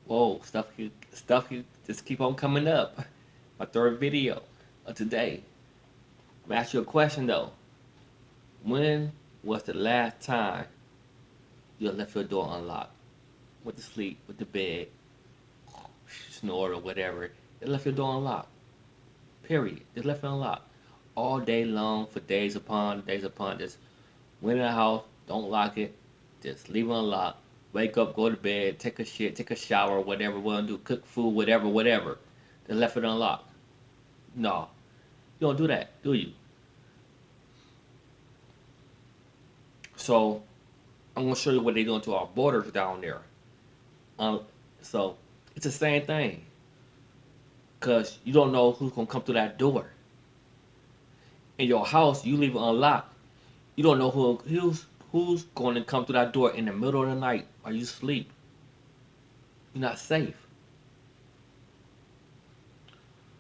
Whoa, stuff just keep on coming up. My third video of today. I'm gonna ask you a question though. When was the last time you left your door unlocked? Went to sleep, with the bed, snored or whatever. You left your door unlocked. Period. Just left it unlocked. All day long for days upon days upon. Just went in the house, don't lock it, just leave it unlocked. Wake up, go to bed, take a shit, take a shower, whatever we want to do, cook food, whatever, whatever. Just left it unlocked. No, you don't do that, do you? So I'm gonna show you what they're doing to our borders down there. Um, so it's the same thing, cause you don't know who's gonna come through that door. In your house, you leave it unlocked. You don't know who's going to come through that door in the middle of the night while you sleep. You're not safe.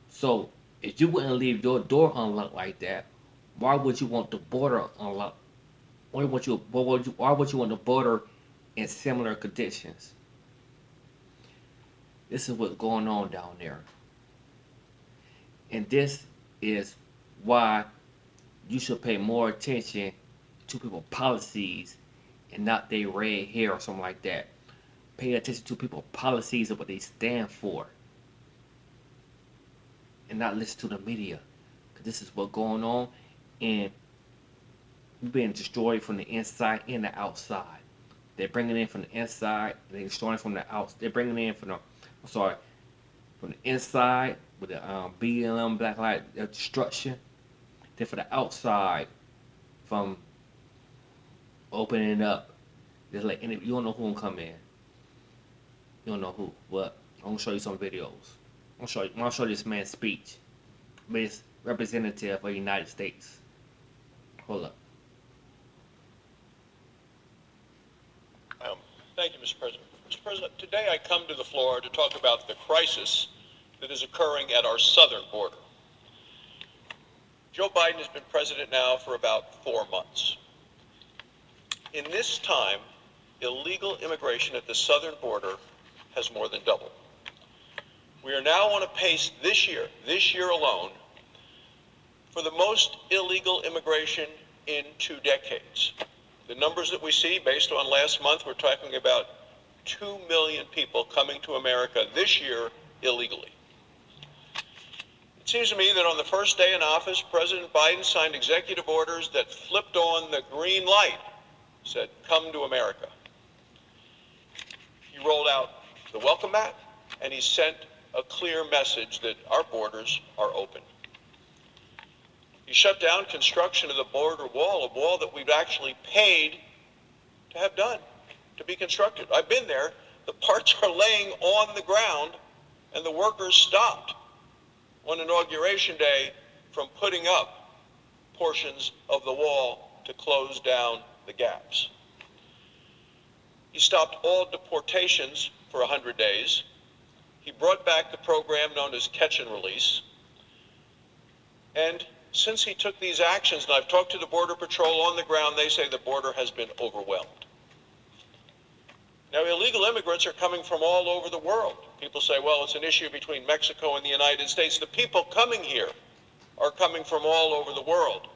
So if you wouldn't leave your door unlocked like that, why would you want the border unlocked? Why would you want the border in similar conditions? This is what's going on down there. And this is why you should pay more attention to people's policies and not their red hair or something like that. Pay attention to people's policies and what they stand for and not listen to the media. Because this is what's going on, and we're being destroyed from the inside and the outside. They're bringing it in from the inside, and they're destroying from the outside. They're bringing it in from the, I'm sorry, from the inside with the BLM Black Lives destruction. Then for the outside, from opening it up, just like you don't know who gonna come in. You don't know who. But I'm gonna show you some videos. I'm gonna show you this man's speech. This representative of the United States. Hold up. Thank you, Mr. President. Mr. President, today I come to the floor to talk about the crisis that is occurring at our southern border. Joe Biden has been president now for about 4 months. In this time, illegal immigration at the southern border has more than doubled. We are now on a pace this year alone, for the most illegal immigration in 2 decades. The numbers that we see based on last month, we're talking about 2 million people coming to America this year illegally. It seems to me that on the first day in office, President Biden signed executive orders that flipped on the green light, said, "Come to America." He rolled out the welcome mat, and he sent a clear message that our borders are open. He shut down construction of the border wall, a wall that we've actually paid to have done, to be constructed. I've been there. The parts are laying on the ground, and the workers stopped on Inauguration Day from putting up portions of the wall to close down the gaps. He stopped all deportations for 100 days. He brought back the program known as Catch and Release. And since he took these actions, and I've talked to the Border Patrol on the ground, they say the border has been overwhelmed. Now, illegal immigrants are coming from all over the world. People say, well, it's an issue between Mexico and the United States. The people coming here are coming from all over the world.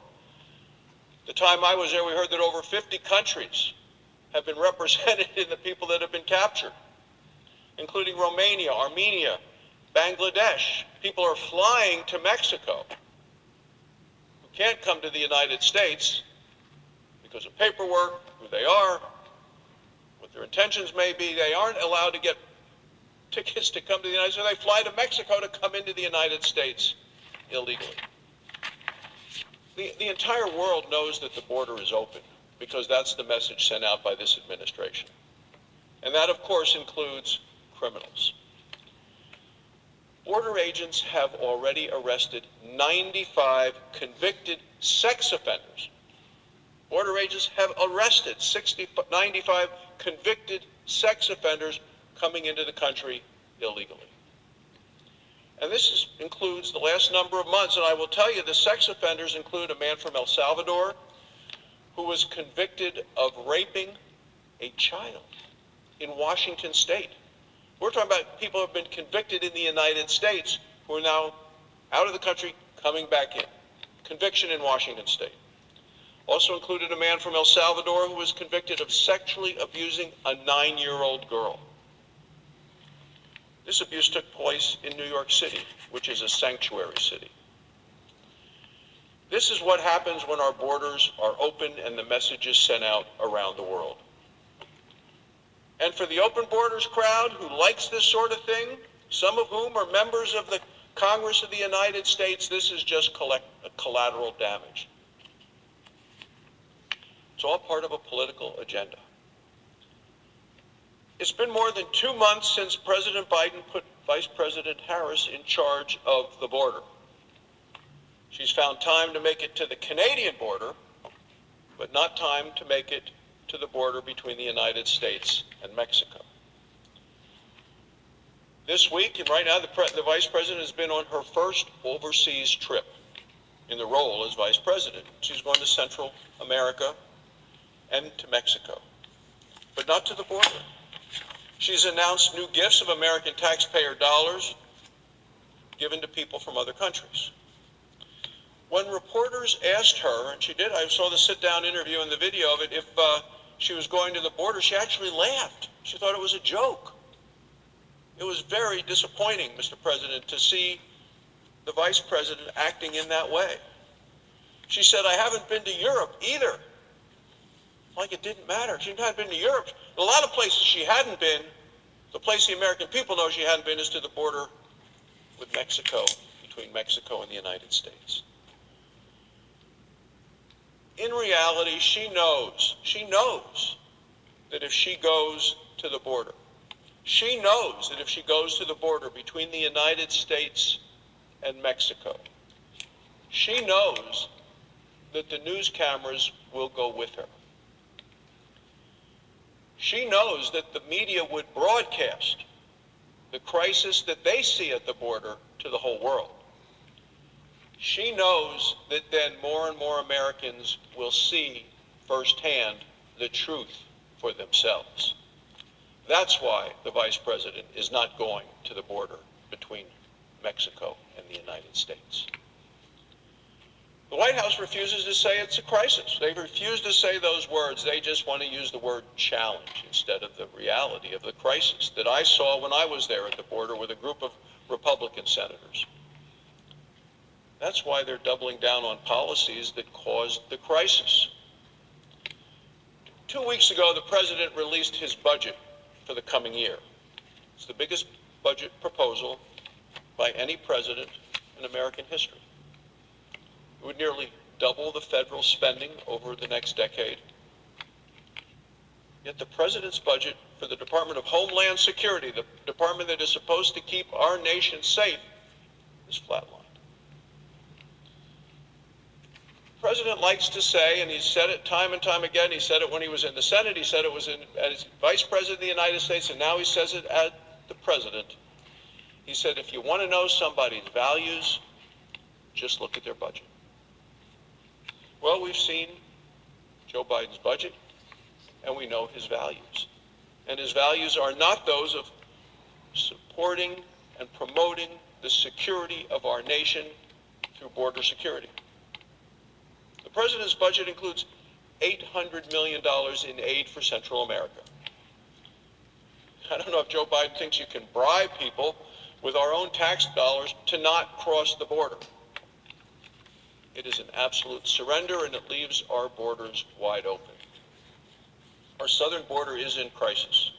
The time I was there, we heard that over 50 countries have been represented in the people that have been captured, including Romania, Armenia, Bangladesh. People are flying to Mexico who can't come to the United States because of paperwork, who they are, what their intentions may be. They aren't allowed to get tickets to come to the United States. They fly to Mexico to come into the United States illegally. The entire world knows that the border is open because that's the message sent out by this administration. And that, of course, includes criminals. Border agents have already arrested 95 convicted sex offenders. Border agents have arrested 95 convicted sex offenders coming into the country illegally. And this includes the last number of months, and I will tell you the sex offenders include a man from El Salvador who was convicted of raping a child in Washington State. We're talking about people who have been convicted in the United States who are now out of the country, coming back in. Conviction in Washington State. Also included a man from El Salvador who was convicted of sexually abusing a 9-year-old girl. This abuse took place in New York City, which is a sanctuary city. This is what happens when our borders are open and the message is sent out around the world. And for the open borders crowd who likes this sort of thing, some of whom are members of the Congress of the United States, this is just collateral damage. It's all part of a political agenda. It's been more than 2 months since President Biden put Vice President Harris in charge of the border. She's found time to make it to the Canadian border, but not time to make it to the border between the United States and Mexico. This week, and right now, the Vice President has been on her first overseas trip in the role as Vice President. She's going to Central America and to Mexico, but not to the border. She's announced new gifts of American taxpayer dollars given to people from other countries. When reporters asked her, and she did, I saw the sit-down interview and the video of it, if she was going to the border, she actually laughed. She thought it was a joke. It was very disappointing, Mr. President, to see the Vice President acting in that way. She said, I haven't been to Europe either. Like it didn't matter. She hadn't been to Europe. A lot of places she hadn't been. The place the American people know she hadn't been is to the border with Mexico, between Mexico and the United States. In reality, she knows that if she goes to the border, she knows that if she goes to the border between the United States and Mexico, she knows that the news cameras will go with her. She knows that the media would broadcast the crisis that they see at the border to the whole world. She knows that then more and more Americans will see firsthand the truth for themselves. That's why the Vice President is not going to the border between Mexico and the United States. The White House refuses to say it's a crisis. They refuse to say those words. They just want to use the word challenge instead of the reality of the crisis that I saw when I was there at the border with a group of Republican senators. That's why they're doubling down on policies that caused the crisis. 2 weeks ago, the President released his budget for the coming year. It's the biggest budget proposal by any president in American history. It would nearly double the federal spending over the next decade. Yet the President's budget for the Department of Homeland Security, the department that is supposed to keep our nation safe, is flatlined. The President likes to say, and he's said it time and time again, he said it when he was in the Senate, he said it was as Vice President of the United States, and now he says it as the President. He said, if you want to know somebody's values, just look at their budget. Well, we've seen Joe Biden's budget, and we know his values. And his values are not those of supporting and promoting the security of our nation through border security. The President's budget includes $800 million in aid for Central America. I don't know if Joe Biden thinks you can bribe people with our own tax dollars to not cross the border. It is an absolute surrender, and it leaves our borders wide open. Our southern border is in crisis.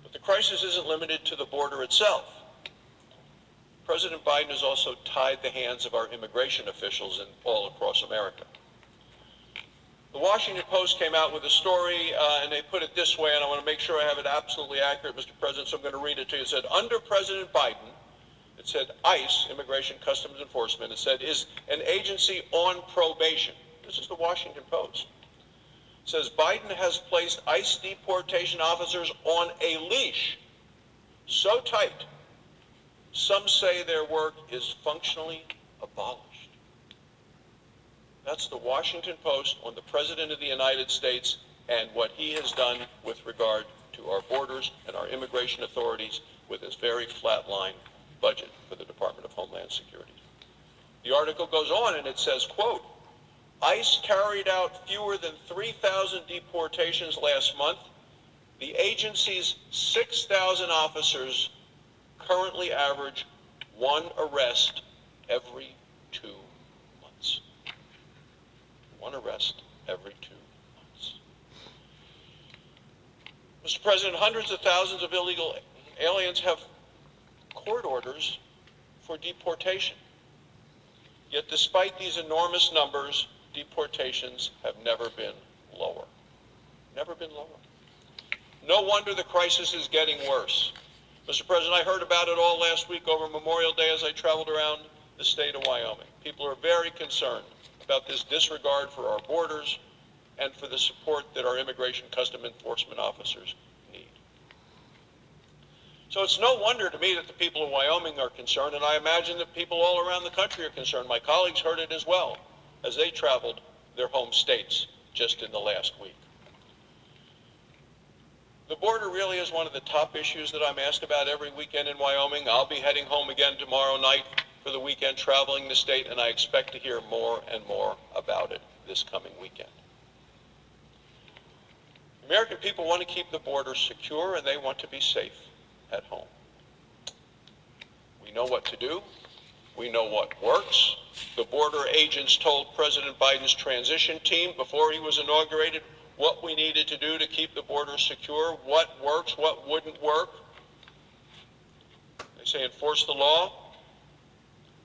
But the crisis isn't limited to the border itself. President Biden has also tied the hands of our immigration officials all across America. The Washington Post came out with a story, and they put it this way, and I want to make sure I have it absolutely accurate, Mr. President, so I'm going to read it to you. It said, under President Biden, it said ICE, Immigration Customs Enforcement, it said, is an agency on probation. This is the Washington Post. It says, Biden has placed ICE deportation officers on a leash so tight, some say their work is functionally abolished. That's the Washington Post on the President of the United States and what he has done with regard to our borders and our immigration authorities with this very flatline budget for the Department of Homeland Security. The article goes on and it says, quote, ICE carried out fewer than 3,000 deportations last month. The agency's 6,000 officers currently average one arrest every 2 months. One arrest every 2 months. Mr. President, hundreds of thousands of illegal aliens have court orders for deportation. Yet despite these enormous numbers, deportations have never been lower. Never been lower. No wonder the crisis is getting worse. Mr. President, I heard about it all last week over Memorial Day as I traveled around the state of Wyoming. People are very concerned about this disregard for our borders and for the support that our immigration custom enforcement officers need. So it's no wonder to me that the people of Wyoming are concerned, and I imagine that people all around the country are concerned. My colleagues heard it as well as they traveled their home states just in the last week. The border really is one of the top issues that I'm asked about every weekend in Wyoming. I'll be heading home again tomorrow night for the weekend, traveling the state, and I expect to hear more and more about it this coming weekend. American people want to keep the border secure, and they want to be safe at home. We know what to do. We know what works. The border agents told President Biden's transition team before he was inaugurated what we needed to do to keep the border secure, what works, what wouldn't work. They say enforce the law,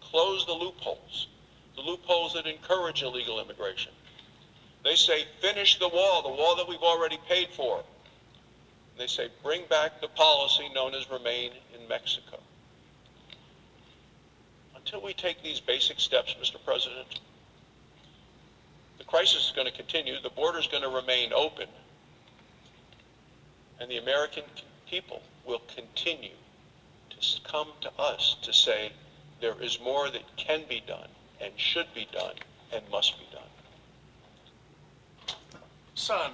close the loopholes that encourage illegal immigration. They say finish the wall that we've already paid for. They say bring back the policy known as Remain in Mexico. Until we take these basic steps, Mr. President, the crisis is going to continue, the border is going to remain open, and the American people will continue to come to us to say there is more that can be done and should be done and must be done. Son,